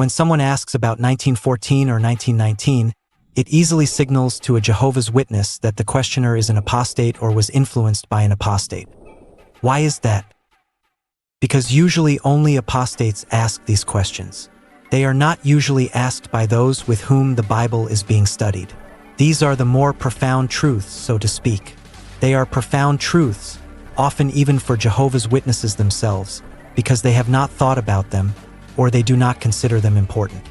When someone asks about 1914 or 1919, it easily signals to a Jehovah's Witness that the questioner is an apostate or was influenced by an apostate. Why is that? Because usually only apostates ask these questions. They are not usually asked by those with whom the Bible is being studied. These are the more profound truths, so to speak. They are profound truths, often even for Jehovah's Witnesses themselves, because they have not thought about them, or they do not consider them important.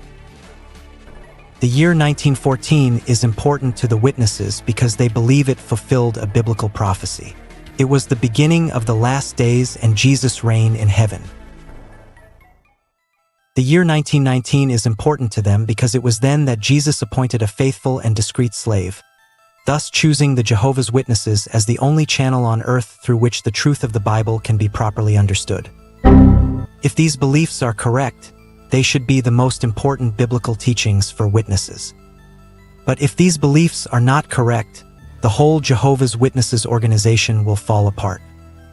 The year 1914 is important to the witnesses because they believe it fulfilled a biblical prophecy. It was the beginning of the last days and Jesus' reign in heaven. The year 1919 is important to them because it was then that Jesus appointed a faithful and discreet slave, thus choosing the Jehovah's Witnesses as the only channel on earth through which the truth of the Bible can be properly understood. If these beliefs are correct, they should be the most important biblical teachings for witnesses. But if these beliefs are not correct, the whole Jehovah's Witnesses organization will fall apart.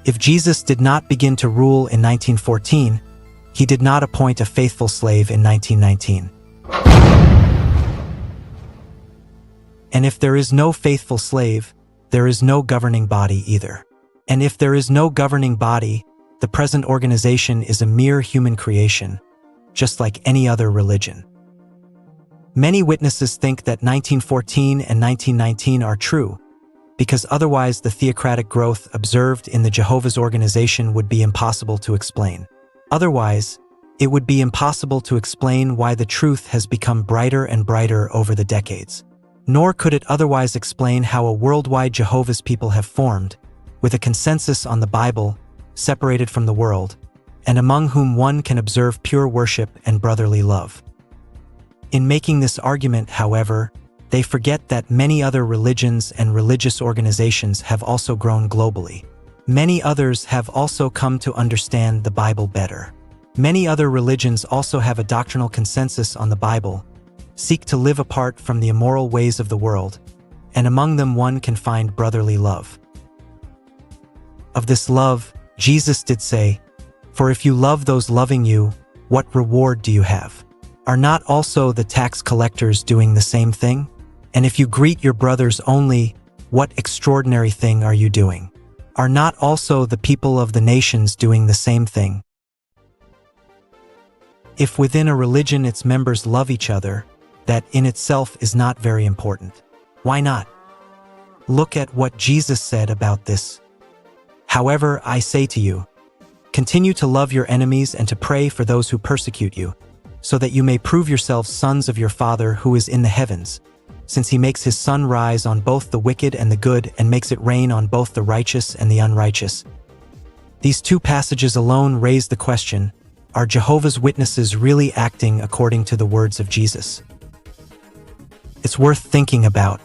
If Jesus did not begin to rule in 1914, he did not appoint a faithful slave in 1919. And if there is no faithful slave, there is no governing body either. And if there is no governing body, the present organization is a mere human creation, just like any other religion. Many witnesses think that 1914 and 1919 are true, because otherwise the theocratic growth observed in the Jehovah's organization would be impossible to explain. Otherwise, it would be impossible to explain why the truth has become brighter and brighter over the decades. Nor could it otherwise explain how a worldwide Jehovah's people have formed, with a consensus on the Bible, separated from the world, and among whom one can observe pure worship and brotherly love. In making this argument, however, they forget that many other religions and religious organizations have also grown globally. Many others have also come to understand the Bible better. Many other religions also have a doctrinal consensus on the Bible, seek to live apart from the immoral ways of the world, and among them one can find brotherly love. Of this love, Jesus did say, "For if you love those loving you, what reward do you have? Are not also the tax collectors doing the same thing? And if you greet your brothers only, what extraordinary thing are you doing? Are not also the people of the nations doing the same thing?" If within a religion its members love each other, that in itself is not very important. Why not? Look at what Jesus said about this. "However, I say to you, continue to love your enemies and to pray for those who persecute you, so that you may prove yourselves sons of your Father who is in the heavens, since he makes his sun rise on both the wicked and the good and makes it rain on both the righteous and the unrighteous." These two passages alone raise the question, are Jehovah's Witnesses really acting according to the words of Jesus? It's worth thinking about.